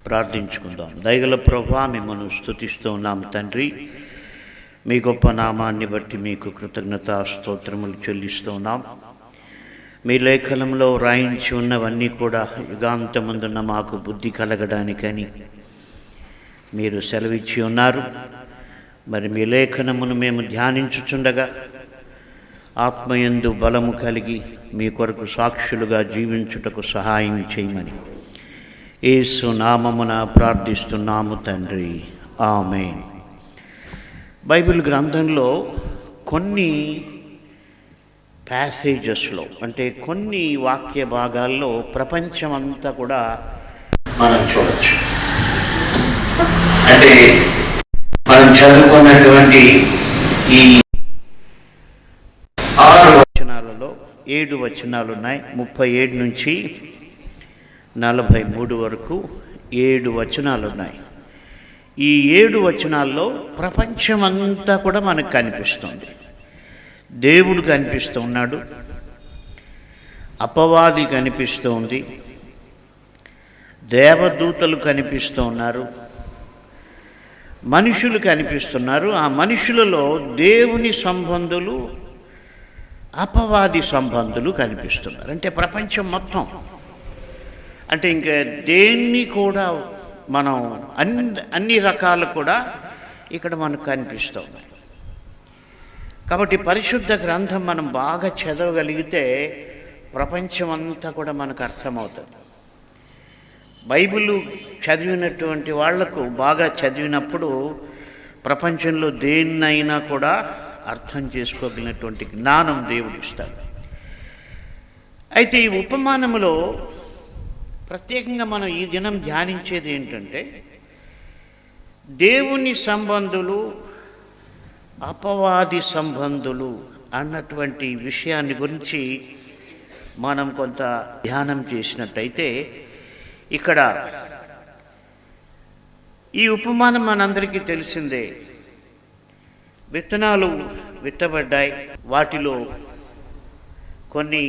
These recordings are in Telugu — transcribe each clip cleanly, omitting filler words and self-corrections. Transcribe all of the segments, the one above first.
ప్రార్థించుకుందాం. దయగల ప్రభువా, మిమ్మల్ని స్తుతిస్తూ ఉన్నాము తండ్రి. మీ గొప్ప నామాన్ని బట్టి మీకు కృతజ్ఞతా స్తోత్రములు చెల్లిస్తూ ఉన్నాం. మీ లేఖనంలో రాయించి ఉన్నవన్నీ కూడా యుగాంతమందున్న మాకు బుద్ధి కలగడానికని మీరు సెలవిచ్చి ఉన్నారు. మరి మీ లేఖనమును మేము ధ్యానించుచుండగా ఆత్మయందు బలము కలిగి మీ కొరకు సాక్షులుగా జీవించుటకు సహాయం చేయమని యేసు నామమున ప్రార్థిస్తున్నాము తండ్రి, ఆమేన్. బైబిల్ గ్రంథంలో కొన్ని ప్యాసేజెస్లో, అంటే కొన్ని వాక్య భాగాల్లో ప్రపంచమంతా కూడా మనం చూడవచ్చు. అంటే మనం చదువుకున్నటువంటి ఈ 6 వచనాలలో 7 వచనాలు ఉన్నాయి. 37 నుంచి 43 వరకు 7 వచనాలు ఉన్నాయి. ఈ 7 వచనాల్లో ప్రపంచమంతా కూడా మనకు కనిపిస్తుంది. దేవుడు కనిపిస్తూ ఉన్నాడు, అపవాది కనిపిస్తూ ఉంది, దేవదూతలు కనిపిస్తూ ఉన్నారు, మనుషులు కనిపిస్తున్నారు. ఆ మనుషులలో దేవుని సంబంధులు, అపవాది సంబంధులు కనిపిస్తున్నారు. అంటే ప్రపంచం మొత్తం, అంటే ఇంకా దేన్ని కూడా మనం అన్ని రకాలు కూడా ఇక్కడ మనకు కనిపిస్తూ ఉన్నాయి. కాబట్టి పరిశుద్ధ గ్రంథం మనం బాగా చదవగలిగితే ప్రపంచం అంతా కూడా మనకు అర్థమవుతుంది. బైబిల్ చదివినటువంటి వాళ్లకు, బాగా చదివినప్పుడు ప్రపంచంలో దేన్నైనా కూడా అర్థం చేసుకోగలిగినటువంటి జ్ఞానం దేవుడు ఇస్తాడు. అయితే ఈ ఉపమానములో ప్రత్యేకంగా మనం ఈ దినం ధ్యానించేది ఏంటంటే, దేవుని సంబంధులు, అపవాది సంబంధులు అన్నటువంటి విషయాన్ని గురించి మనం కొంత ధ్యానం చేసినట్టయితే, ఇక్కడ ఈ ఉపమానం మనందరికీ తెలిసిందే. విత్తనాలు విత్తబడ్డాయి, వాటిలో కొన్ని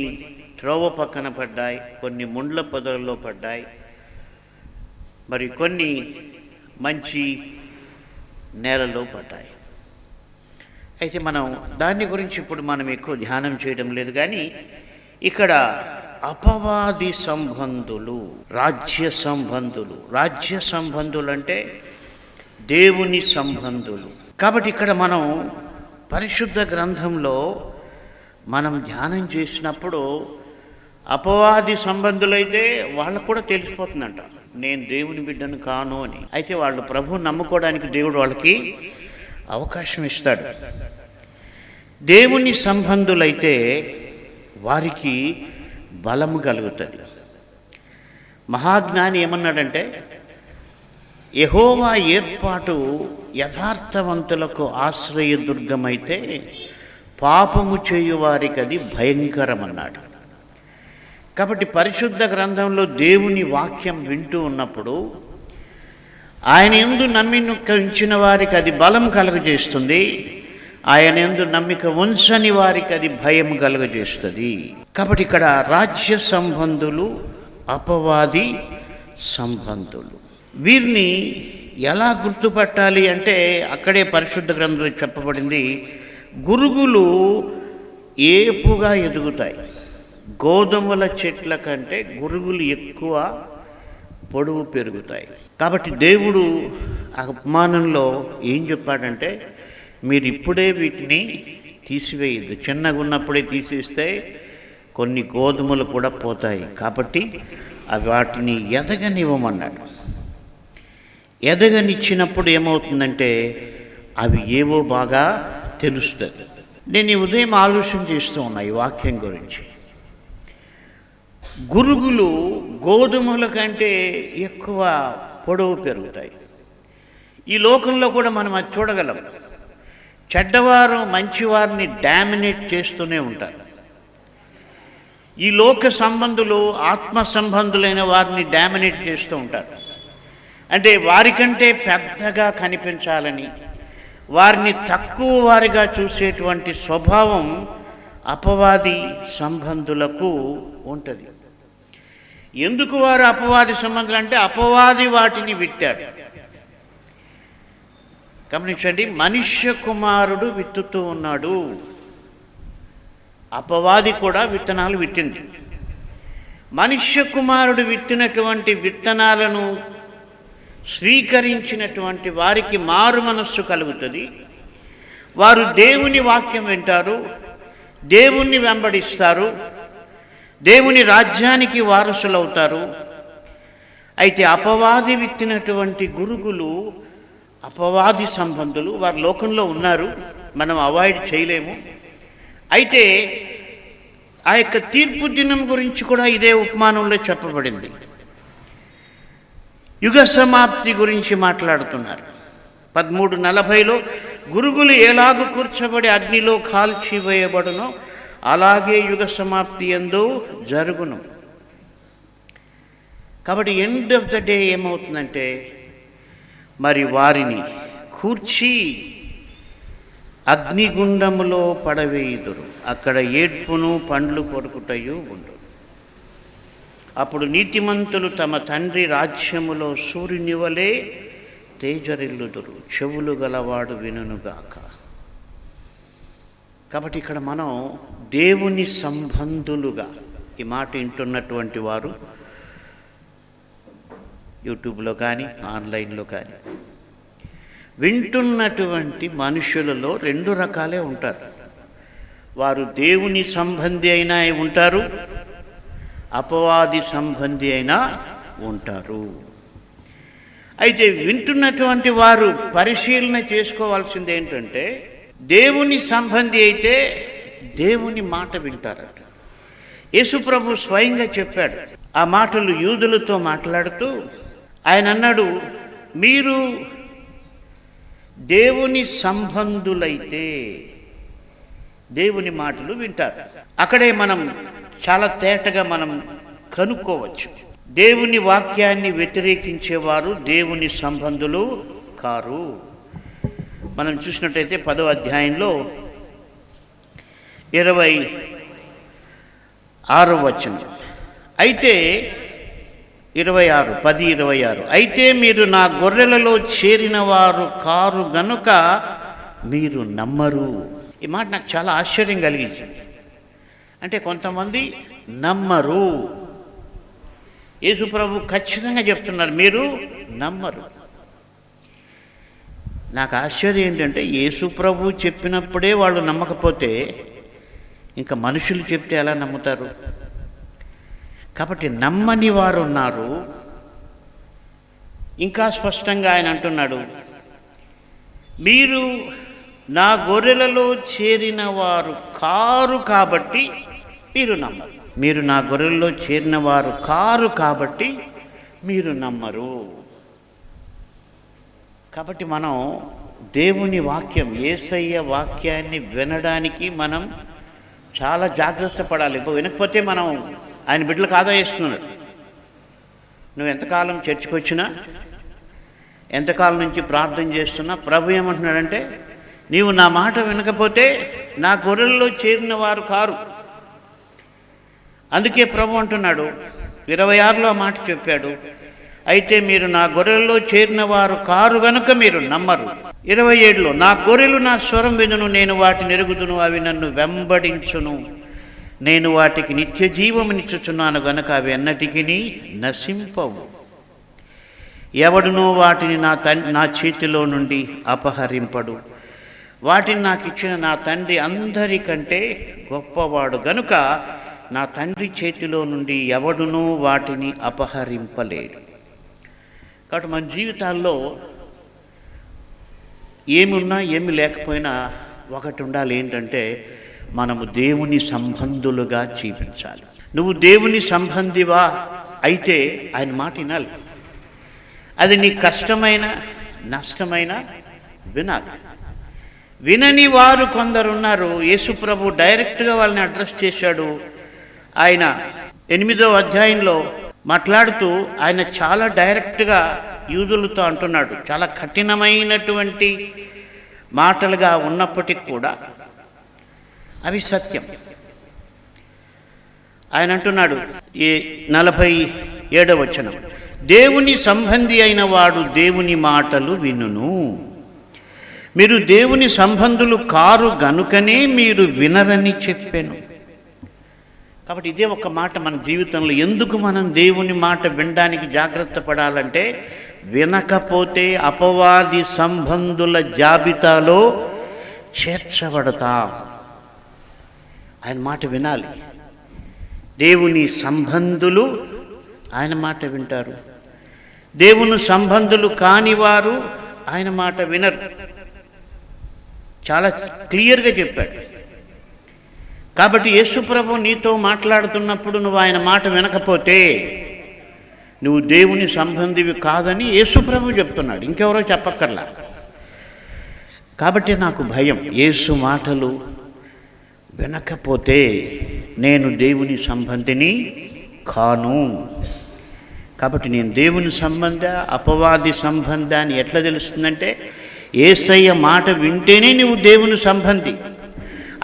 త్రోవ పక్కన పడ్డాయి, కొన్ని ముండ్ల పొదలలో పడ్డాయి, మరి కొన్ని మంచి నేలలో పడ్డాయి. అయితే మనం దాని గురించి ఇప్పుడు మనం ఎక్కువ ధ్యానం చేయడం లేదు. కానీ ఇక్కడ అపవాది సంబంధులు, రాజ్య సంబంధులు. రాజ్య సంబంధులు అంటే దేవుని సంబంధులు. కాబట్టి ఇక్కడ మనం పరిశుద్ధ గ్రంథంలో మనం ధ్యానం చేసినప్పుడు అపవాది సంబంధులైతే వాళ్ళకు కూడా తెలిసిపోతుందంట, నేను దేవుని బిడ్డను కాను అని. అయితే వాళ్ళు ప్రభువుని నమ్ముకోవడానికి దేవుడు వాళ్ళకి అవకాశం ఇస్తాడు. దేవుని సంబంధులైతే వారికి బలము కలుగుతుంది. మహాజ్ఞాని ఏమన్నాడంటే, యెహోవా ఏర్పాటు యథార్థవంతులకు ఆశ్రయదుర్గమైతే పాపము చేయువారికి అది భయంకరమన్నాడు. కాబట్టి పరిశుద్ధ గ్రంథంలో దేవుని వాక్యం వింటూ ఉన్నప్పుడు ఆయన యందు నమ్మిక ఉంచిన వారికి అది బలం కలుగజేస్తుంది, ఆయన యందు నమ్మిక ఉంచని వారికి అది భయం కలుగజేస్తుంది. కాబట్టి ఇక్కడ రాజ్య సంబంధులు, అపవాది సంబంధులు, వీరిని ఎలా గుర్తుపట్టాలి అంటే అక్కడే పరిశుద్ధ గ్రంథంలో చెప్పబడింది, గురుగులు ఏపుగా ఎదుగుతాయి. గోధుమల చెట్ల కంటే గురుగులు ఎక్కువ పొడవు పెరుగుతాయి. కాబట్టి దేవుడు ఆ ఉపమానంలో ఏం చెప్పాడంటే, మీరు ఇప్పుడే వీటిని తీసివేయద్దు. చిన్నగా ఉన్నప్పుడే తీసేస్తే కొన్ని గోధుమలు కూడా పోతాయి. కాబట్టి అవి వాటిని ఎదగనివ్వమన్నాడు. ఎదగనిచ్చినప్పుడు ఏమవుతుందంటే అవి ఏవో బాగా తెలుస్తుంది. నేను ఈ ఉదయం ఆలోచన చేస్తూ ఉన్నా ఈ వాక్యం గురించి. గురుగులు గోధుమల కంటే ఎక్కువ పొడవు పెరుగుతాయి. ఈ లోకంలో కూడా మనం అది చూడగలం. చెడ్డవారు మంచివారిని డామినేట్ చేస్తూనే ఉంటారు. ఈ లోక సంబంధులు ఆత్మ సంబంధులైన వారిని డామినేట్ చేస్తూ ఉంటారు. అంటే వారికంటే పెద్దగా కనిపించాలని, వారిని తక్కువ వారిగా చూసేటువంటి స్వభావం అపవాది సంబంధులకు ఉంటుంది. ఎందుకు వారు అపవాది సంబంధులు అంటే అపవాది వాటిని విత్తాడు. గమనించండి, మనుష్య కుమారుడు విత్తుతూ ఉన్నాడు, అపవాది కూడా విత్తనాలు విత్తింది. మనుష్య కుమారుడు విత్తినటువంటి విత్తనాలను స్వీకరించినటువంటి వారికి మారు మనస్సు కలుగుతుంది. వారు దేవుని వాక్యం వింటారు, దేవుణ్ణి వెంబడిస్తారు, దేవుని రాజ్యానికి వారసులవుతారు. అయితే అపవాది విత్తినటువంటి గురుగులు, అపవాది సంబంధులు వారి లోకంలో ఉన్నారు, మనం అవాయిడ్ చేయలేము. అయితే ఆ యొక్క తీర్పు దినం గురించి కూడా ఇదే ఉపమానంలో చెప్పబడింది. యుగ సమాప్తి గురించి మాట్లాడుతున్నారు. 13:40లో గురుగులు ఎలాగూ కూర్చబడి అగ్నిలో కాల్చివేయబడునో అలాగే యుగ సమాప్తి యందు జరుగును. కాబట్టి ఎండ్ ఆఫ్ ద డే ఏమవుతుందంటే, మరి వారిని కూర్చి అగ్నిగుండములో పడవేయుదురు, అక్కడ ఏడ్పును పండ్లు కొరుకుటయు ఉండు. అప్పుడు నీతిమంతులు తమ తండ్రి రాజ్యములో సూర్యుని వలె తేజరిల్లుదురు, చెవులు గలవాడు వినుగాక. కాబట్టి ఇక్కడ మనం దేవుని సంబంధులుగా, ఈ మాట వింటున్నటువంటి వారు యూట్యూబ్లో కానీ ఆన్లైన్లో కానీ వింటున్నటువంటి మనుషులలో 2 రకాలే ఉంటారు. వారు దేవుని సంబంధి అయినా ఉంటారు, అపవాది సంబంధి అయినా ఉంటారు. అయితే వింటున్నటువంటి వారు పరిశీలన చేసుకోవాల్సింది ఏంటంటే, దేవుని సంబంధి అయితే దేవుని మాట వింటారట. యేసుప్రభు స్వయంగా చెప్పాడు ఆ మాటలు యూదులతో మాట్లాడుతూ. ఆయన అన్నాడు, మీరు దేవుని సంబంధులైతే దేవుని మాటలు వింటారు. అక్కడే మనం చాలా తేటగా మనం కనుక్కోవచ్చు, దేవుని వాక్యాన్ని వ్యతిరేకించేవారు దేవుని సంబంధులు కారు. మనం చూసినట్టయితే 10వ అధ్యాయంలో 26వ వచనం, అయితే 10:26 అయితే మీరు నా గొర్రెలలో చేరిన వారు కారు గనుక మీరు నమ్మరు. ఈ మాట నాకు చాలా ఆశ్చర్యం కలిగించింది. అంటే కొంతమంది నమ్మరు. యేసుప్రభు ఖచ్చితంగా చెప్తున్నారు, మీరు నమ్మరు. నాకు ఆశ్చర్యం ఏంటంటే, యేసుప్రభు చెప్పినప్పుడే వాళ్ళు నమ్మకపోతే ఇంకా మనుషులు చెప్తే ఎలా నమ్ముతారు? కాబట్టి నమ్మని వారు ఉన్నారు. ఇంకా స్పష్టంగా ఆయన అంటున్నాడు, మీరు నా గొర్రెలలో చేరిన వారు కారు కాబట్టి మీరు నమ్మరు. మీరు నా గొర్రెల్లో చేరిన వారు కారు కాబట్టి మీరు నమ్మరు. కాబట్టి మనం దేవుని వాక్యం, యేసయ్య వాక్యాన్ని వినడానికి మనం చాలా జాగ్రత్త పడాలి. వినకపోతే మనం ఆయన బిడ్డలకు ఆదా చేస్తున్నాడు. నువ్వు ఎంతకాలం చర్చికి వచ్చినా, ఎంతకాలం నుంచి ప్రార్థన చేస్తున్నా, ప్రభు ఏమంటున్నాడంటే, నీవు నా మాట వినకపోతే నా గొర్రెల్లో చేరిన వారు కారు. అందుకే ప్రభు అంటున్నాడు, 26లో ఆ మాట చెప్పాడు, అయితే మీరు నా గొర్రెల్లో చేరిన వారు కారు గనుక మీరు నమ్మరు. 27లో నా గొర్రెలు నా స్వరం వినును, నేను వాటిని ఎరుగుదును, అవి నన్ను వెంబడించును, నేను వాటికి నిత్య జీవమునిచ్చుచున్నాను గనుక అవి ఎన్నటికి నశింపవు. ఎవడునో వాటిని నా చేతిలో నుండి అపహరింపడు. వాటిని నాకు ఇచ్చిన నా తండ్రి అందరికంటే గొప్పవాడు గనుక నా తండ్రి చేతిలో నుండి ఎవడునూ వాటిని అపహరింపలేడు. కాబట్టి మన జీవితాల్లో ఏమున్నా ఏమి లేకపోయినా ఒకటి ఉండాలి, ఏంటంటే మనము దేవుని సంబంధులుగా జీవించాలి. నువ్వు దేవుని సంబంధివా అయితే ఆయన మాట వినాలి. అది నీ కష్టమైన నష్టమైన వినాలి. వినని వారు కొందరున్నారు. యేసుప్రభు డైరెక్ట్గా వాళ్ళని అడ్రస్ చేశాడు. ఆయన 8వ అధ్యాయంలో మాట్లాడుతూ ఆయన చాలా డైరెక్ట్గా యూదులతో అంటున్నాడు. చాలా కఠినమైనటువంటి మాటలుగా ఉన్నప్పటికీ కూడా అవి సత్యం. ఆయన అంటున్నాడు ఈ 47వ వచనం, దేవుని సంబంధి అయిన వాడు దేవుని మాటలు వినును. మీరు దేవుని సంబంధులు కారు గనుకనే మీరు వినరని చెప్పాను. కాబట్టి ఇదే ఒక మాట మన జీవితంలో ఎందుకు మనం దేవుని మాట వినడానికి జాగ్రత్త పడాలంటే, వినకపోతే అపవాది సంబంధుల జాబితాలో చేర్చబడతాం. ఆయన మాట వినాలి. దేవుని సంబంధులు ఆయన మాట వింటారు, దేవుని సంబంధులు కానివారు ఆయన మాట వినరు. చాలా క్లియర్గా చెప్పాడు. కాబట్టి యేసుప్రభు నీతో మాట్లాడుతున్నప్పుడు నువ్వు ఆయన మాట వినకపోతే నువ్వు దేవుని సంబంధివి కాదని యేసుప్రభు చెప్తున్నాడు, ఇంకెవరో చెప్పక్కర్లా. కాబట్టి నాకు భయం, యేసు మాటలు వినకపోతే నేను దేవుని సంబంధిని కాను. కాబట్టి నేను దేవుని సంబంధ అపవాది సంబంధాన్ని ఎట్లా తెలుస్తుందంటే, యేసయ్య మాట వింటేనే నువ్వు దేవుని సంబంధి,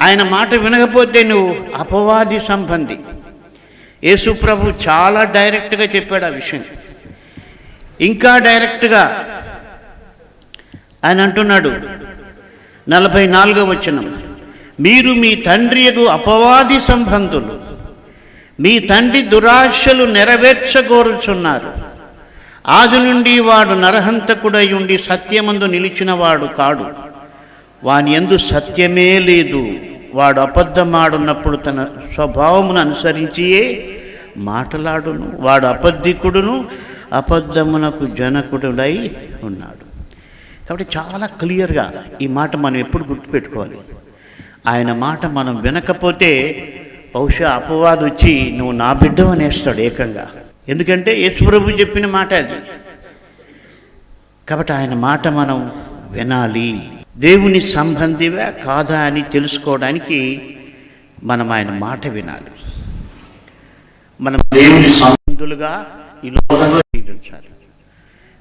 ఆయన మాట వినకపోతే నువ్వు అపవాది సంబంధి. యేసు ప్రభు చాలా డైరెక్ట్గా చెప్పాడు ఆ విషయం. ఇంకా డైరెక్ట్గా ఆయన అంటున్నాడు 44వ వచనం, మీరు మీ తండ్రియగు అపవాది సంబంధులు, మీ తండ్రి దురాశలు నెరవేర్చగోరుచున్నారు. ఆది నుండి వాడు నరహంతకుడై ఉండి సత్యమందు నిలిచినవాడు కాడు, వాని యందు సత్యమే లేదు. వాడు అబద్ధమాడున్నప్పుడు తన స్వభావమును అనుసరించియే మాట్లాడును. వాడు అబద్ధికుడును, అబద్ధమునకు జనకుడుడై ఉన్నాడు. కాబట్టి చాలా క్లియర్గా ఈ మాట మనం ఎప్పుడు గుర్తుపెట్టుకోవాలి. ఆయన మాట మనం వినకపోతే బహుశా అపవాది వచ్చి నువ్వు నా బిడ్డ అనేస్తాడు ఏకంగా. ఎందుకంటే యేసుప్రభు చెప్పిన మాట అది. కాబట్టి ఆయన మాట మనం వినాలి. దేవుని సంబంధివా కాదా అని తెలుసుకోవడానికి మనం ఆయన మాట వినాలి. మనం దేవుని సంబంధులుగా ఈ లోకంలో జీవించాలి.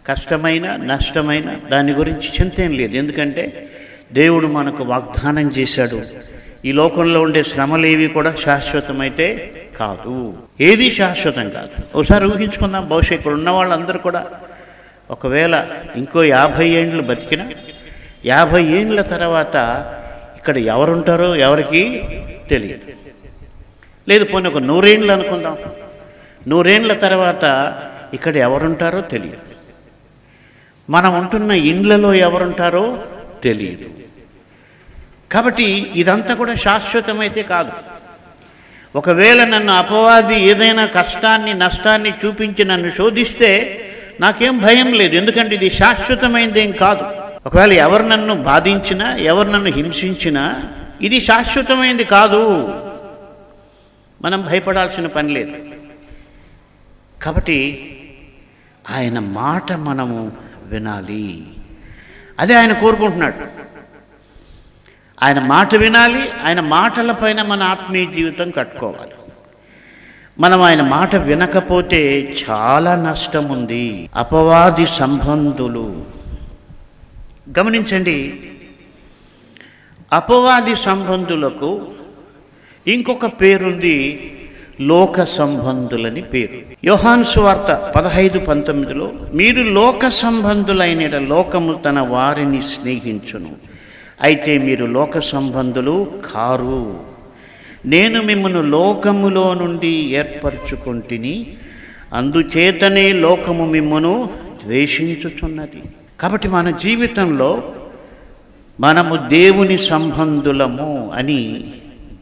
కష్టమైన నష్టమైన దాని గురించి చింత ఏం లేదు. ఎందుకంటే దేవుడు మనకు వాగ్దానం చేశాడు, ఈ లోకంలో ఉండే శ్రమలేవి కూడా శాశ్వతమైతే కాదు, ఏది శాశ్వతం కాదు. ఒకసారి ఊహించుకుందాం, బహుశా ఇక్కడ ఉన్న వాళ్ళందరూ కూడా ఒకవేళ ఇంకో 50 ఏండ్లు బతికినా 50 ఏండ్ల తర్వాత ఇక్కడ ఎవరుంటారో ఎవరికి తెలియదు. లేదు పోనీ ఒక 100 ఏండ్లు అనుకుందాం, 100 ఏండ్ల తర్వాత ఇక్కడ ఎవరుంటారో తెలియదు. మనం ఉంటున్న ఇండ్లలో ఎవరుంటారో తెలియదు. కాబట్టి ఇదంతా కూడా శాశ్వతమైతే కాదు. ఒకవేళ నన్ను అపవాది ఏదైనా కష్టాన్ని నష్టాన్ని చూపించి నన్ను శోధిస్తే నాకేం భయం లేదు, ఎందుకంటే ఇది శాశ్వతమైనదేం కాదు. ఒకవేళ ఎవరు నన్ను బాధించినా ఎవరు నన్ను హింసించినా ఇది శాశ్వతమైనది కాదు, మనం భయపడాల్సిన పని లేదు. కాబట్టి ఆయన మాట మనము వినాలి, అదే ఆయన కోరుకుంటున్నాడు. ఆయన మాట వినాలి, ఆయన మాటల పైన మన ఆత్మీయ జీవితం కట్టుకోవాలి. మనం ఆయన మాట వినకపోతే చాలా నష్టం ఉంది. అపవాది సంబంధులు గమనించండి, అపవాది సంబంధులకు ఇంకొక పేరుంది, లోక సంబంధులని పేరు. యోహాను సువార్త 15:19లో మీరు లోక సంబంధులైన లోకము తన వారిని స్నేహించును, అయితే మీరు లోక సంబంధులు కారు, నేను మిమ్మల్ని లోకములో నుండి ఏర్పరచుకొంటిని, అందుచేతనే లోకము మిమ్మను ద్వేషించుచున్నది. కాబట్టి మన జీవితంలో మనము దేవుని సంబంధులము అని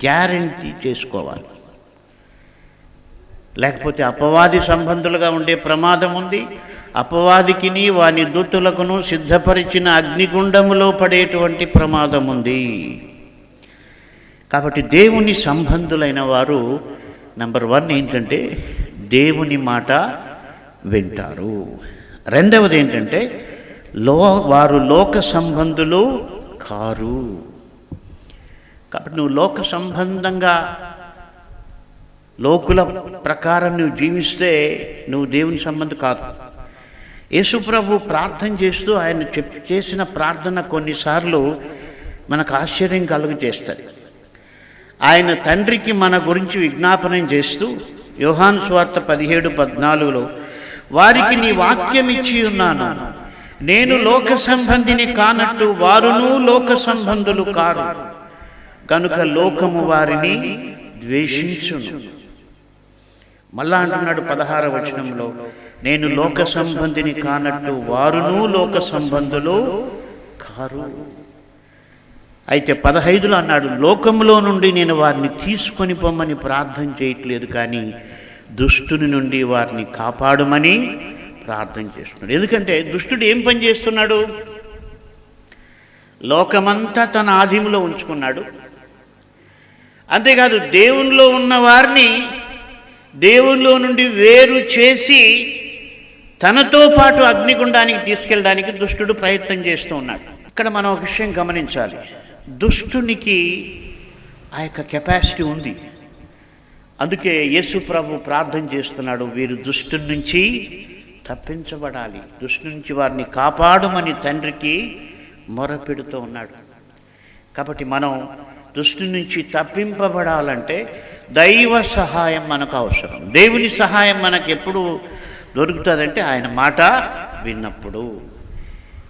గ్యారంటీ చేసుకోవాలి. లేకపోతే అపవాది సంబంధులుగా ఉండే ప్రమాదం ఉంది. అపవాదికిని వాని దూతులకును సిద్ధపరిచిన అగ్నిగుండములో పడేటువంటి ప్రమాదం ఉంది. కాబట్టి దేవుని సంబంధులైన వారు నంబర్ 1 ఏంటంటే దేవుని మాట వింటారు. రెండవది ఏంటంటే వారు లోక సంబంధులు కారు. కాబట్టి నువ్వు లోక సంబంధంగా లోకుల ప్రకారం నువ్వు జీవిస్తే నువ్వు దేవుని సంబంధం కాదు. యేసుప్రభు ప్రార్థన చేస్తూ ఆయన చేసిన ప్రార్థన కొన్నిసార్లు మనకు ఆశ్చర్యం కలుగజేస్తుంది. ఆయన తండ్రికి మన గురించి విజ్ఞాపనం చేస్తూ యోహాను సువార్త 17:14 వారికి నీ వాక్యం ఇచ్చి ఉన్నాను, నేను లోక సంబంధిని కానట్టు వారును లోక సంబంధులు కారు, కనుక లోకము వారిని ద్వేషించును. మళ్ళా అంటున్నాడు 16వ వచనంలో, నేను లోక సంబంధిని కానట్టు వారును లోక సంబంధులు కారు. అయితే 15లో అన్నాడు, లోకంలో నుండి నేను వారిని తీసుకొని పొమ్మని ప్రార్థన చేయట్లేదు, కానీ దుష్టుని నుండి వారిని కాపాడమని ప్రార్థన చేస్తున్నాడు. ఎందుకంటే దుష్టుడు ఏం పని చేస్తున్నాడు? లోకమంతా తన ఆధీనంలో ఉంచుకున్నాడు. అంతేకాదు దేవునిలో ఉన్న వారిని దేవునిలో నుండి వేరు చేసి తనతో పాటు అగ్నిగుండానికి తీసుకెళ్ళడానికి దుష్టుడు ప్రయత్నం చేస్తూ ఉన్నాడు. ఇక్కడ మనం ఒక విషయం గమనించాలి. దుష్టునికి ఆ యొక్క కెపాసిటీ ఉంది. అందుకే యేసు ప్రభు ప్రార్థన చేస్తున్నాడు, వీరు దుష్టుని నుంచి తప్పించబడాలి, దుష్టు నుంచి వారిని కాపాడమని తండ్రికి మొరపెడుతూ ఉన్నాడు. కాబట్టి మనం దుష్టు నుంచి తప్పింపబడాలంటే దైవ సహాయం మనకు అవసరం. దేవుని సహాయం మనకు ఎప్పుడు దొరుకుతుందంటే ఆయన మాట విన్నప్పుడు.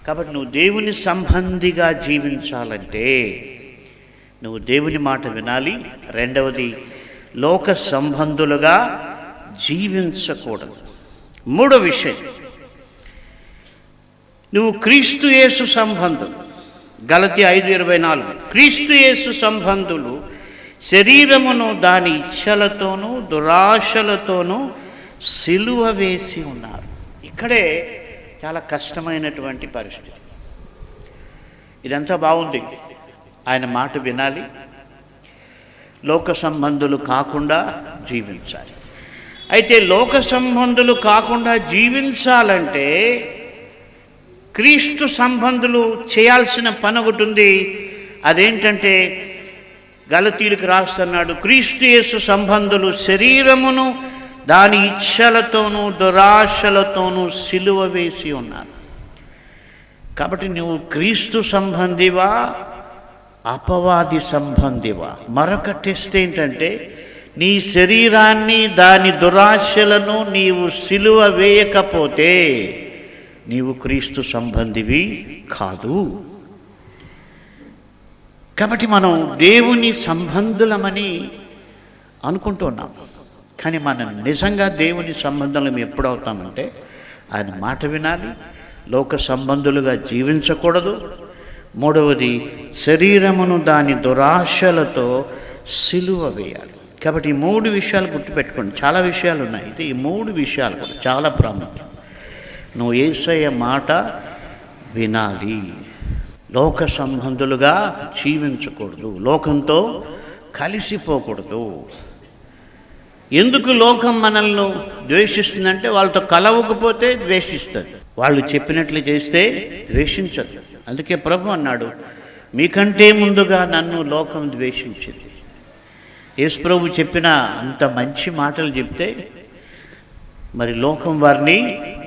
కాబట్టి నువ్వు దేవుని సంబంధిగా జీవించాలంటే నువ్వు దేవుని మాట వినాలి. రెండవది, లోక సంబంధులుగా జీవించకూడదు. మూడో విషయం, నువ్వు క్రీస్తు యేసు సంబంధం. గలతీ 5:24 క్రీస్తు యేసు సంబంధులు శరీరమును దాని ఇచ్ఛలతోనూ దురాశలతోనూ సిలువ వేసి ఉన్నారు. ఇక్కడే చాలా కష్టమైనటువంటి పరిస్థితి. ఇదంతా బాగుంది, ఆయన మాట వినాలి, లోక సంబంధులు కాకుండా జీవించాలి. అయితే లోక సంబంధులు కాకుండా జీవించాలంటే క్రీస్తు సంబంధులు చేయాల్సిన పని ఒకటి ఉంది. అదేంటంటే గలతీయులకు రాస్తున్నాడు, క్రీస్తు యేసు సంబంధులు శరీరమును దాని ఇచ్ఛలతోనూ దురాశలతోనూ సిలువ వేసి ఉన్నారు. కాబట్టి నువ్వు క్రీస్తు సంబంధివా అపవాది సంబంధివా? మరొక టెస్ట్ ఏంటంటే నీ శరీరాన్ని దాని దురాశలను నీవు సిలువ వేయకపోతే నీవు క్రీస్తు సంబంధివి కాదు. కాబట్టి మనం దేవుని సంబంధులమని అనుకుంటున్నాం, కానీ మనం నిజంగా దేవుని సంబంధులం ఎప్పుడవుతామంటే ఆయన మాట వినాలి, లోక సంబంధులుగా జీవించకూడదు. మూడవది, శరీరమును దాని దురాశలతో సిలువ వేయాలి. కాబట్టి ఈ 3 విషయాలు గుర్తుపెట్టుకోండి. చాలా విషయాలు ఉన్నాయి, అయితే ఈ 3 విషయాలు కూడా చాలా ప్రాముఖ్యం. నువ్వు యేసయ్య మాట వినాలి, లోక సంబంధులుగా జీవించకూడదు, లోకంతో కలిసిపోకూడదు. ఎందుకు లోకం మనల్ని ద్వేషిస్తుందంటే వాళ్ళతో కలవకపోతే ద్వేషిస్తుంది, వాళ్ళు చెప్పినట్లు చేస్తే ద్వేషించదు. అందుకే ప్రభు అన్నాడు, మీకంటే ముందుగా నన్ను లోకం ద్వేషించింది. యేసు ప్రభు చెప్పిన అంత మంచి మాటలు చెప్తే మరి లోకం వారిని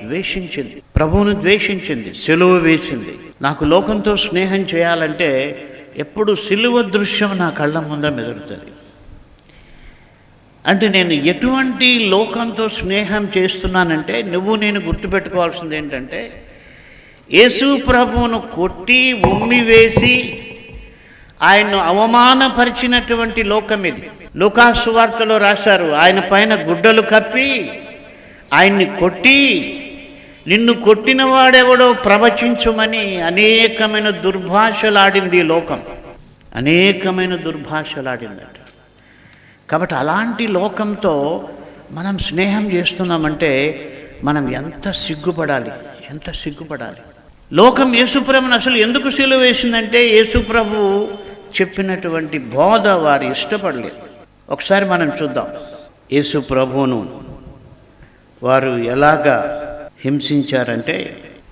ద్వేషించింది, ప్రభువును ద్వేషించింది, సిలువ వేసింది. నాకు లోకంతో స్నేహం చేయాలంటే ఎప్పుడు సిలువ దృశ్యం నా కళ్ళ ముందర మెదులుతుంది. అంటే నేను ఎటువంటి లోకంతో స్నేహం చేస్తున్నానంటే నేను గుర్తుపెట్టుకోవాల్సింది ఏంటంటే యేసు ప్రభువును కొట్టి ఉమ్మి వేసి ఆయన్ను అవమానపరిచినటువంటి లోకం ఇది. లూకా సువార్తలో రాశారు, ఆయన పైన గుడ్డలు కప్పి ఆయన్ని కొట్టి నిన్ను కొట్టిన వాడెవడో ప్రవచించుమని అనేకమైన దుర్భాషలాడింది ఈ లోకం, అనేకమైన దుర్భాషలాడిందట. కాబట్టి అలాంటి లోకంతో మనం స్నేహం చేస్తున్నామంటే మనం ఎంత సిగ్గుపడాలి, ఎంత సిగ్గుపడాలి. లోకం యేసుప్రభుని అసలు ఎందుకు సిలువ వేసిందంటే యేసుప్రభు చెప్పినటువంటి బోధ వారు ఇష్టపడలేదు. ఒకసారి మనం చూద్దాం యేసుప్రభువును వారు ఎలాగా హింసించారంటే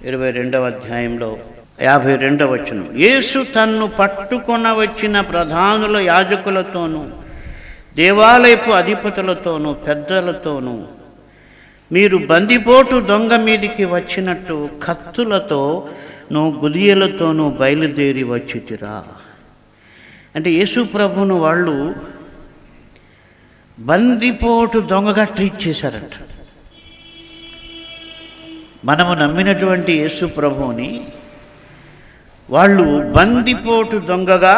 22వ అధ్యాయంలో 52వ వచనం, యేసు తన్ను పట్టుకొన వచ్చిన ప్రధానుల యాజకులతోనూ దేవాలయపు అధిపతులతోనూ పెద్దలతోనూ మీరు బందిపోటు దొంగ మీదికి వచ్చినట్టు కత్తులతోనూ గుదియలతోనూ బయలుదేరి వచ్చితిరా. అంటే యేసు ప్రభువును వాళ్ళు బందిపోటు దొంగగా ట్రీట్ చేశారంట. మనము నమ్మినటువంటి యేసు ప్రభువుని వాళ్ళు బందిపోటు దొంగగా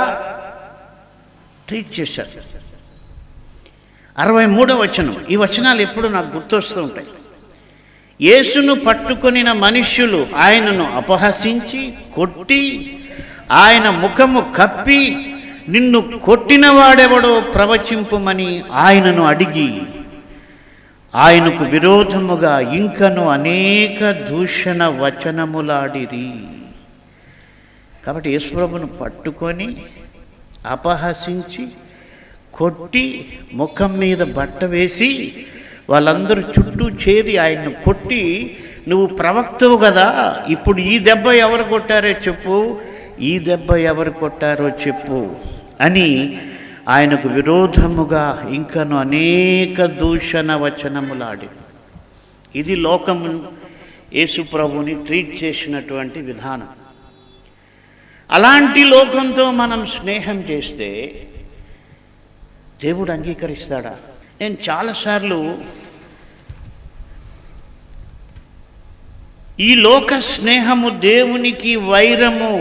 ట్రీట్ చేశారు. 63వ వచనం. ఈ వచనాలు ఎప్పుడు నాకు గుర్తొస్తూ ఉంటాయి. యేసును పట్టుకొనిన మనుష్యులు ఆయనను అపహసించి కొట్టి ఆయన ముఖము కప్పి, నిన్ను కొట్టినవాడెవడో ప్రవచింపుమని ఆయనను అడిగి ఆయనకు విరోధముగా ఇంకను అనేక దూషణ వచనములాడిరి. కాబట్టి యేసుప్రభును పట్టుకొని అపహసించి కొట్టి ముఖం మీద బట్ట వేసి వాళ్ళందరూ చుట్టూ చేరి ఆయన్ను కొట్టి, నువ్వు ప్రవక్తవు కదా, ఇప్పుడు ఈ దెబ్బ ఎవరు కొట్టారో చెప్పు, ఈ దెబ్బ ఎవరు కొట్టారో చెప్పు అని ఆయనకు విరోధముగా ఇంకను అనేక దూషణ వచనములాడి. ఇది లోకము యేసు ప్రభుని ట్రీట్ చేసినటువంటి విధానం. అలాంటి లోకంతో మనం స్నేహం చేస్తే దేవుడు అంగీకరిస్తాడా? నేను చాలాసార్లు ఈ లోక స్నేహము దేవునికి వైరము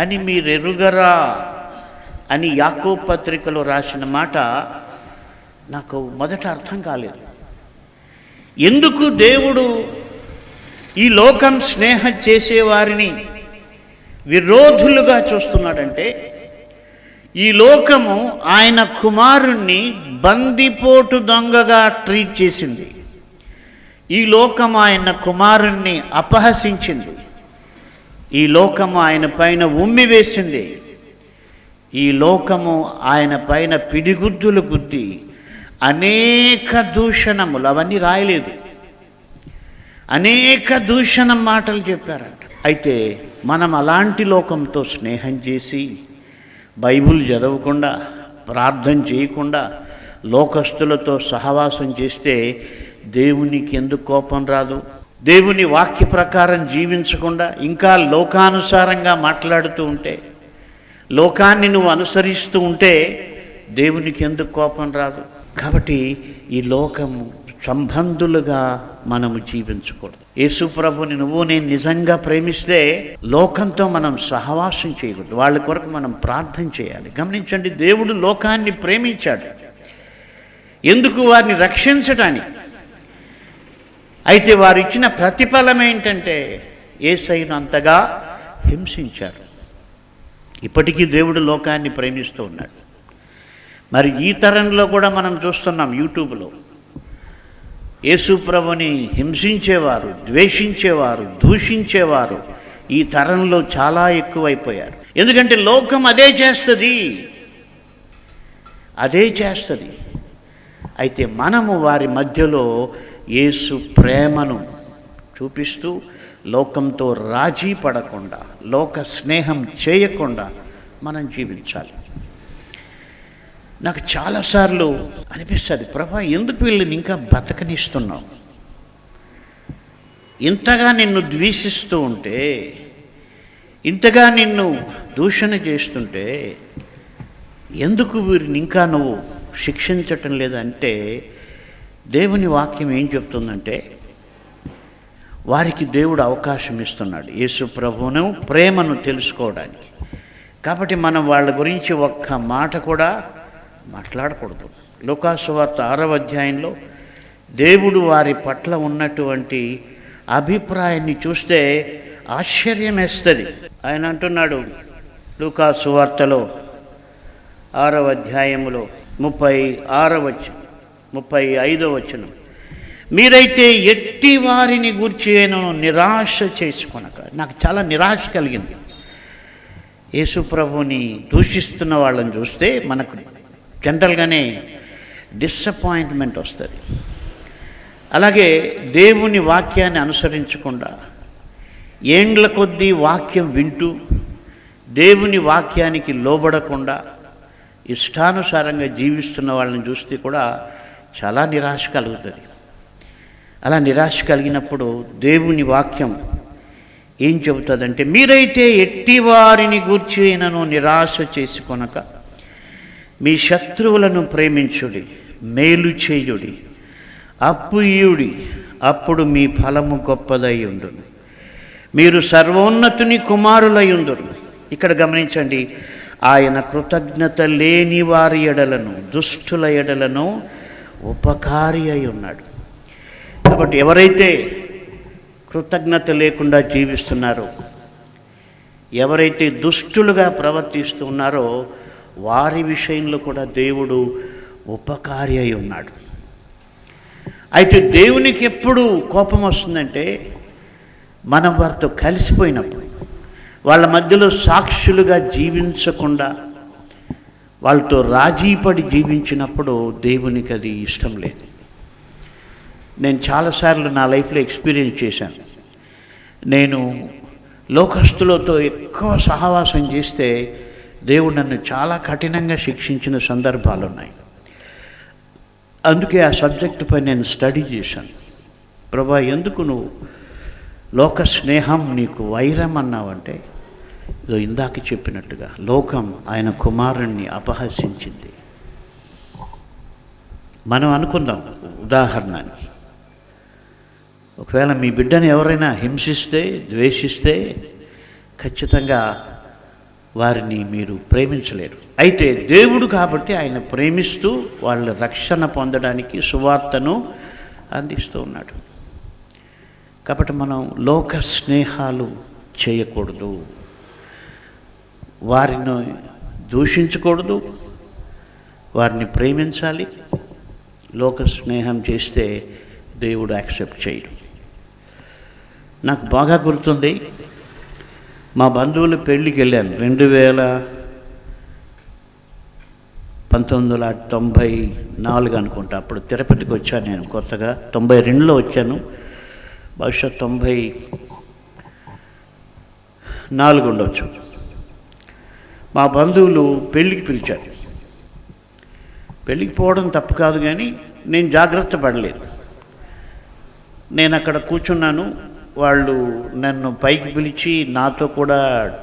అని మీరెరుగరా అని యాకోబు పత్రికలో రాసిన మాట నాకు మొదట అర్థం కాలేదు. ఎందుకు దేవుడు ఈ లోకం స్నేహం చేసేవారిని విరోధులుగా చూస్తున్నాడంటే, ఈ లోకము ఆయన కుమారుణ్ణి బందిపోటు దొంగగా ట్రీట్ చేసింది. ఈ లోకము ఆయన కుమారుణ్ణి అపహసించింది. ఈ లోకము ఆయన పైన ఉమ్మి వేసింది. ఈ లోకము ఆయన పైన పిడిగుద్దులు గుద్ది అనేక దూషణములు, అవన్నీ రాయలేదు, అనేక దూషణ మాటలు చెప్పారంట. అయితే మనం అలాంటి లోకంతో స్నేహం చేసి బైబిల్ చదవకుండా, ప్రార్థన చేయకుండా, లోకస్తులతో సహవాసం చేస్తే దేవునికి ఎందుకు కోపం రాదు? దేవుని వాక్య ప్రకారం జీవించకుండా ఇంకా లోకానుసారంగా మాట్లాడుతూ ఉంటే, లోకాన్ని నువ్వు అనుసరిస్తూ ఉంటే దేవునికి ఎందుకు కోపం రాదు? కాబట్టి ఈ లోకము సంబంధులుగా మనము జీవించకూడదు. యేసు ప్రభుని నువ్వు నేను నిజంగా ప్రేమిస్తే లోకంతో మనం సహవాసం చేయకూడదు. వాళ్ళ కొరకు మనం ప్రార్థన చేయాలి. గమనించండి, దేవుడు లోకాన్ని ప్రేమించాడు. ఎందుకు? వారిని రక్షించడానికి. అయితే వారు ఇచ్చిన ప్రతిఫలం ఏంటంటే యేసయ్యను అంతగా హింసించారు. ఇప్పటికీ దేవుడు లోకాన్ని ప్రేమిస్తూ ఉన్నాడు. మరి ఈ తరంలో కూడా మనం చూస్తున్నాం, యూట్యూబ్లో యేసు ప్రభుని హింసించేవారు, ద్వేషించేవారు, దూషించేవారు ఈ తరంలో చాలా ఎక్కువైపోయారు. ఎందుకంటే లోకం అదే చేస్తుంది. అయితే మనము వారి మధ్యలో యేసు ప్రేమను చూపిస్తూ లోకంతో రాజీ పడకుండా, లోక స్నేహం చేయకుండా మనం జీవించాలి. నాకు చాలాసార్లు అనిపిస్తుంది, ప్రభా ఎందుకు వీళ్ళని ఇంకా బతకనిస్తున్నావు? ఇంతగా నిన్ను ద్వేషిస్తూ ఉంటే, ఇంతగా నిన్ను దూషణ చేస్తుంటే ఎందుకు వీరిని ఇంకా నువ్వు శిక్షించటం లేదంటే, దేవుని వాక్యం ఏం చెప్తుందంటే వారికి దేవుడు అవకాశం ఇస్తున్నాడు యేసు ప్రభువును ప్రేమను తెలుసుకోవడానికి. కాబట్టి మనం వాళ్ళ గురించి ఒక్క మాట కూడా మాట్లాడకూడదు. లూకా సువార్త 6వ అధ్యాయంలో దేవుడు వారి పట్ల ఉన్నటువంటి అభిప్రాయాన్ని చూస్తే ఆశ్చర్యం వేస్తుంది. ఆయన అంటున్నాడు లూకా సువార్తలో 6వ అధ్యాయములో 35వ వచనం, మీరైతే ఎట్టి వారిని గూర్చి నిరాశ చేసుకొనక. నాకు చాలా నిరాశ కలిగింది. యేసు ప్రభుని దూషిస్తున్న వాళ్ళని చూస్తే మనకు జనరల్గానే డిసప్పాయింట్మెంట్ వస్తుంది. అలాగే దేవుని వాక్యాన్ని అనుసరించకుండా ఏండ్ల కొద్దీ వాక్యం వింటూ దేవుని వాక్యానికి లోబడకుండా ఇష్టానుసారంగా జీవిస్తున్న వాళ్ళని చూస్తే కూడా చాలా నిరాశ కలుగుతుంది. అలా నిరాశ కలిగినప్పుడు దేవుని వాక్యం ఏం చెబుతుందంటే, మీరైతే ఎట్టి వారిని గూర్చి నిరాశ చేసుకొనక మీ శత్రువులను ప్రేమించుడి, మేలు చేయుడి, అప్పు ఇయుడి, అప్పుడు మీ ఫలము గొప్పదై ఉండును, మీరు సర్వోన్నతుని కుమారులై ఉండురు. ఇక్కడ గమనించండి, ఆయన కృతజ్ఞత లేని వారి ఎడలను, దుష్టుల ఎడలను ఉపకారి అయి ఉన్నాడు. కాబట్టి ఎవరైతే కృతజ్ఞత లేకుండా జీవిస్తున్నారో, ఎవరైతే దుష్టులుగా ప్రవర్తిస్తూ ఉన్నారో వారి విషయంలో కూడా దేవుడు ఉపకారి అయి ఉన్నాడు. అయితే దేవునికి ఎప్పుడు కోపం వస్తుందంటే, మనం వారితో కలిసిపోయినప్పుడు, వాళ్ళ మధ్యలో సాక్షులుగా జీవించకుండా వాళ్ళతో రాజీపడి జీవించినప్పుడు దేవునికి అది ఇష్టం లేదు. నేను చాలాసార్లు నా లైఫ్లో ఎక్స్పీరియన్స్ చేశాను. నేను లోకస్తులతో ఎక్కువ సహవాసం చేస్తే దేవుడు నన్ను చాలా కఠినంగా శిక్షించిన సందర్భాలు ఉన్నాయి. అందుకే ఆ సబ్జెక్టు పై నేను స్టడీ చేశాను. ప్రభా, ఎందుకు నువ్వు లోక స్నేహం నీకు వైరం అన్నావంటే, ఇదో ఇందాక చెప్పినట్టుగా లోకం ఆయన కుమారుణ్ణి అపహసించింది. మనం అనుకుందాం, ఉదాహరణకి ఒకవేళ మీ బిడ్డను ఎవరైనా హింసిస్తే, ద్వేషిస్తే ఖచ్చితంగా వారిని మీరు ప్రేమించలేరు. అయితే దేవుడు కాబట్టి ఆయన ప్రేమిస్తూ వాళ్ళ రక్షణ పొందడానికి సువార్తను అందిస్తూ ఉన్నాడు. కాబట్టి మనం లోక స్నేహాలు చేయకూడదు, వారిని దూషించకూడదు, వారిని ప్రేమించాలి. లోక స్నేహం చేస్తే దేవుడు యాక్సెప్ట్ చేయడు. నాకు బాగా గుర్తుంది, మా బంధువుల పెళ్ళికి వెళ్ళాను 1994 అనుకుంటా. అప్పుడు తిరుపతికి వచ్చాను నేను కొత్తగా. 92లో వచ్చాను, బహుశా 94 ఉండవచ్చు. మా బంధువులు పెళ్ళికి పిలిచారు. పెళ్ళికి పోవడం తప్పు కాదు, కానీ నేను జాగ్రత్త పడలేదు. నేను అక్కడ కూర్చున్నాను. వాళ్ళు నన్ను పైకి పిలిచి నాతో కూడా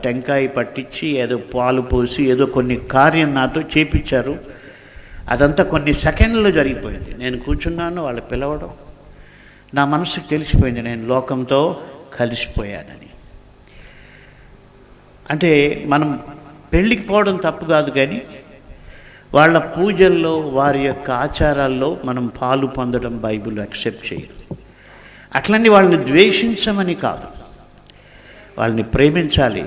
టెంకాయ పట్టించి ఏదో పాలు పోసి ఏదో కొన్ని కార్యం నాతో చేపించారు. అదంతా కొన్ని సెకండ్లో జరిగిపోయింది. నేను కూర్చున్నాను, వాళ్ళు పిలవడం, నా మనసుకు తెలిసిపోయింది నేను లోకంతో కలిసిపోయానని. అంటే మనం పెళ్ళికి పోవడం తప్పు కాదు, కానీ వాళ్ళ పూజల్లో, వారి యొక్క ఆచారాల్లో మనం పాలు పొందడం బైబిల్ యాక్సెప్ట్ చేయదు. అట్లనే వాళ్ళని ద్వేషించమని కాదు, వాళ్ళని ప్రేమించాలి.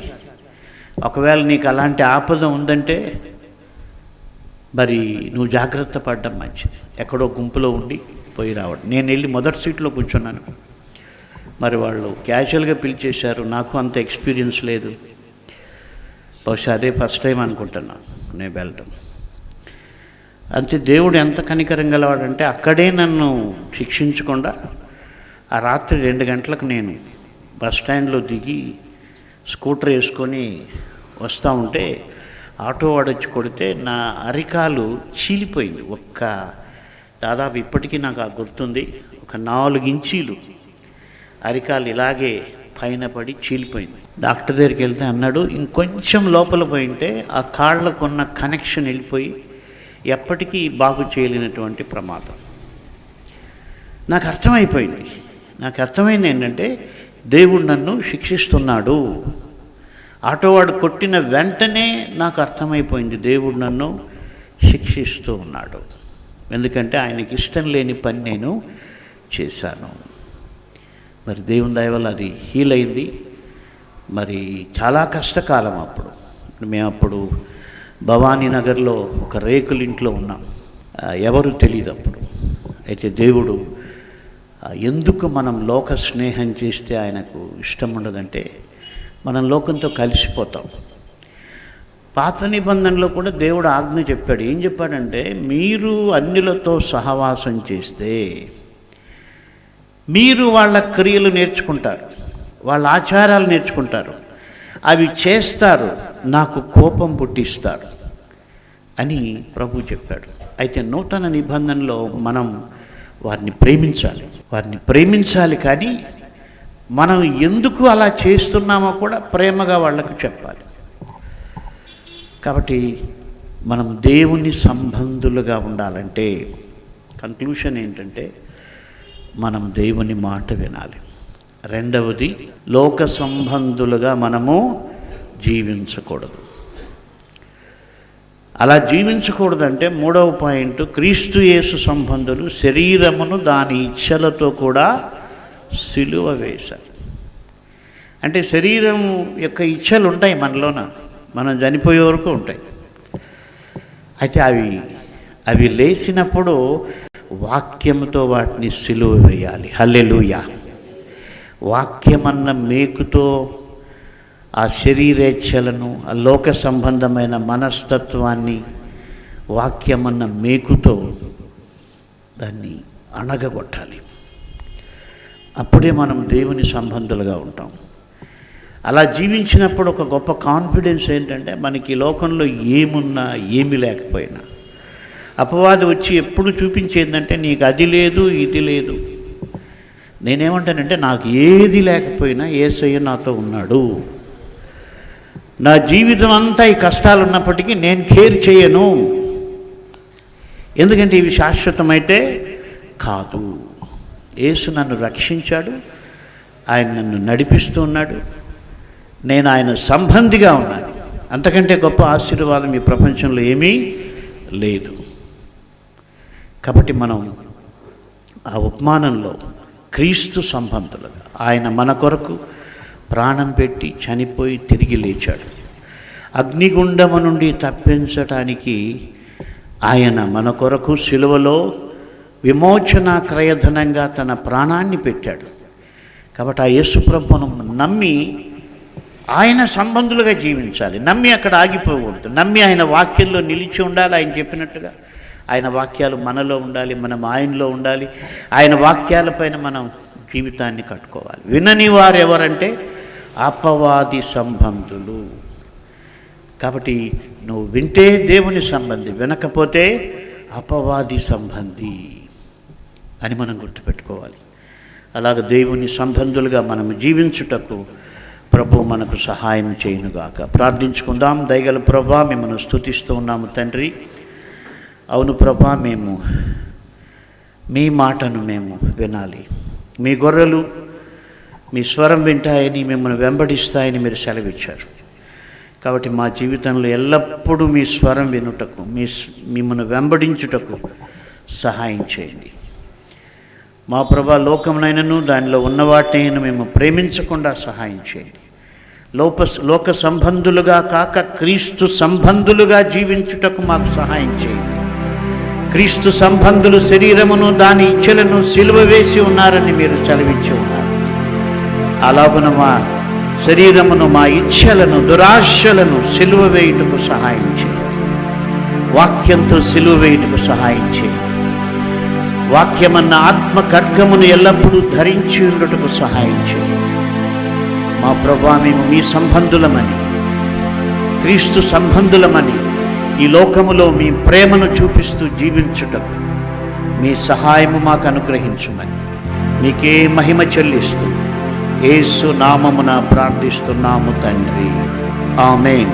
ఒకవేళ నీకు అలాంటి ఆపద ఉందంటే మరి నువ్వు జాగ్రత్త పడడం మంచిది. ఎక్కడో గుంపులో ఉండి పోయి రావడం. నేను వెళ్ళి మొదటి సీట్లో కూర్చున్నాను. మరి వాళ్ళు క్యాజువల్గా పిలిచేశారు. నాకు అంత ఎక్స్పీరియన్స్ లేదు, బహుశా అదే ఫస్ట్ టైం అనుకుంటున్నాను నేను వెళ్ళడం. అంతే. దేవుడు ఎంత కనికరం గలవాడంటే అక్కడే నన్ను శిక్షించకుండా ఆ రాత్రి 2 గంటలకు నేను బస్ స్టాండ్లో దిగి స్కూటర్ వేసుకొని వస్తూ ఉంటే ఆటో వాడొచ్చి కొడితే నా అరికాలు చీలిపోయింది. దాదాపు ఇప్పటికీ నాకు గుర్తుంది, ఒక 4 ఇంచీలు అరికాలు ఇలాగే పైన పడి చీలిపోయింది. డాక్టర్ దగ్గరికి వెళ్తే అన్నాడు, ఇంకొంచెం లోపల పోయింటే ఆ కాళ్ళకున్న కనెక్షన్ వెళ్ళిపోయి ఎప్పటికీ బాగు చేయలేనటువంటి ప్రమాదం. నాకు అర్థమైంది ఏంటంటే దేవుడు నన్ను శిక్షిస్తున్నాడు. ఆటోవాడు కొట్టిన వెంటనే నాకు అర్థమైపోయింది, దేవుడు నన్ను శిక్షిస్తూ ఉన్నాడు. ఎందుకంటే ఆయనకి ఇష్టం లేని పని నేను చేశాను. మరి దేవుని దయ వల్ల అది హీల్ అయింది. మరి చాలా కష్టకాలం అప్పుడు. మేము అప్పుడు భవానీ నగర్లో ఒక రేకుల ఇంట్లో ఉన్నాం. ఎవరు తెలియదు అప్పుడు. అయితే దేవుడు ఎందుకు మనం లోక స్నేహం చేస్తే ఆయనకు ఇష్టం ఉండదంటే, మనం లోకంతో కలిసిపోతాం. పాత నిబంధనలో కూడా దేవుడు ఆజ్ఞ చెప్పాడు. ఏం చెప్పాడంటే, మీరు అన్యులతో సహవాసం చేస్తే మీరు వాళ్ళ క్రియలు నేర్చుకుంటారు, వాళ్ళ ఆచారాలు నేర్చుకుంటారు, అవి చేస్తారు, నాకు కోపం పుట్టిస్తారు అని ప్రభు చెప్పాడు. అయితే నూతన నిబంధనలో మనం వారిని ప్రేమించాలి, కానీ మనం ఎందుకు అలా చేస్తున్నామో కూడా ప్రేమగా వాళ్ళకు చెప్పాలి. కాబట్టి మనం దేవుని సంబంధులుగా ఉండాలంటే కంక్లూషన్ ఏంటంటే మనం దేవుని మాట వినాలి. రెండవది, లోక సంబంధులుగా మనము జీవించకూడదు. అలా జీవించకూడదంటే మూడవ పాయింట్, క్రీస్తు యేసు సంబంధులు శరీరమును దాని ఇచ్ఛలతో కూడా సిలువ వేశారు. అంటే శరీరం యొక్క ఇచ్ఛలు ఉంటాయి మనలోన, మనం చనిపోయే వరకు ఉంటాయి. అయితే అవి లేచినప్పుడు వాక్యముతో వాటిని సిలువ వేయాలి. హల్లెలూయా. వాక్యమన్న మేకుతో ఆ శరీరేచ్ఛలను, ఆ లోక సంబంధమైన మనస్తత్వాన్ని వాక్యమన్న మేకుతో దాన్ని అణగగొట్టాలి. అప్పుడే మనం దేవుని సంబంధులుగా ఉంటాం. అలా జీవించినప్పుడు ఒక గొప్ప కాన్ఫిడెన్స్ ఏంటంటే, మనకి లోకంలో ఏమున్నా ఏమి లేకపోయినా అపవాది వచ్చి ఎప్పుడు చూపించేందంటే, నీకు అది లేదు ఇది లేదు. నేనేమంటానంటే, నాకు ఏది లేకపోయినా యేసయ్య నాతో ఉన్నాడు. నా జీవితం అంతా ఈ కష్టాలు ఉన్నప్పటికీ నేను కేర్ చేయను. ఎందుకంటే ఇవి శాశ్వతమైతే కాదు. యేసు నన్ను రక్షించాడు, ఆయన నన్ను నడిపిస్తూ ఉన్నాడు, నేను ఆయన సంబంధిగా ఉన్నాను. అంతకంటే గొప్ప ఆశీర్వాదం ఈ ప్రపంచంలో ఏమీ లేదు. కాబట్టి మనం ఆ ఉపమానంలో క్రీస్తు సంబంధులుగా, ఆయన మన కొరకు ప్రాణం పెట్టి చనిపోయి తిరిగి లేచాడు. అగ్నిగుండము నుండి తప్పించటానికి ఆయన మన కొరకు సిలువలో విమోచన క్రయధనంగా తన ప్రాణాన్ని పెట్టాడు. కాబట్టి ఆ యేసు ప్రభువును నమ్మి ఆయన సంబంధులుగా జీవించాలి. నమ్మి అక్కడ ఆగిపోకూడదు. నమ్మి ఆయన వాక్యంలో నిలిచి ఉండాలి. ఆయన చెప్పినట్టుగా ఆయన వాక్యాలు మనలో ఉండాలి, మనం ఆయనలో ఉండాలి. ఆయన వాక్యాలపైన మనం జీవితాన్ని కట్టుకోవాలి. వినని వారు ఎవరంటే అపవాది సంబంధులు. కాబట్టి నువ్వు వింటే దేవుని సంబంధి, వినకపోతే అపవాది సంబంధి అని మనం గుర్తుపెట్టుకోవాలి. అలాగ దేవుని సంబంధులుగా మనం జీవించుటకు ప్రభు మనకు సహాయం చేయునుగాక. ప్రార్థించుకుందాం. దయగల ప్రభా, మిమ్మల్ని స్తుతిస్తూ ఉన్నాము తండ్రి. అవును ప్రభా, మేము మీ మాటను మేము వినాలి. మీ గొర్రెలు మీ స్వరం వింటాయని, మిమ్మల్ని వెంబడిస్తాయని మీరు సెలవిచ్చారు. కాబట్టి మా జీవితంలో ఎల్లప్పుడూ మీ స్వరం వినుటకు, మిమ్మల్ని వెంబడించుటకు సహాయం చేయండి. మా ప్రభా, లోకమునైనను దానిలో ఉన్న వాటినైనా మేము ప్రేమించకుండా సహాయం చేయండి. లోక సంబంధులుగా కాక క్రీస్తు సంబంధులుగా జీవించుటకు మాకు సహాయం చేయండి. క్రీస్తు సంబంధులు శరీరమును దాని ఇచ్ఛలను సిలువ వేసి ఉన్నారని మీరు సెలవిచ్చి ఉన్నారు. అలాగున మా శరీరమును, మా ఇచ్ఛలను, దురాశలను సిలువ వేయుటకు సహాయం చేయండి. వాక్యంతో సిలువ వేయుటకు సహాయం చేయండి. వాక్యమన్న ఆత్మ ఖడ్గమును ఎల్లప్పుడూ ధరించి ఉండటకు సహాయం చేయండి. మా ప్రభువా, మేము మీ సంబంధులమని, క్రీస్తు సంబంధులమని ఈ లోకములో మీ ప్రేమను చూపిస్తూ జీవించుటకు మీ సహాయము మాకు అనుగ్రహించుమని మీకే మహిమ చెల్లిస్తూ యేసు నామమున ప్రార్థిస్తున్నాము తండ్రి. ఆమేన్.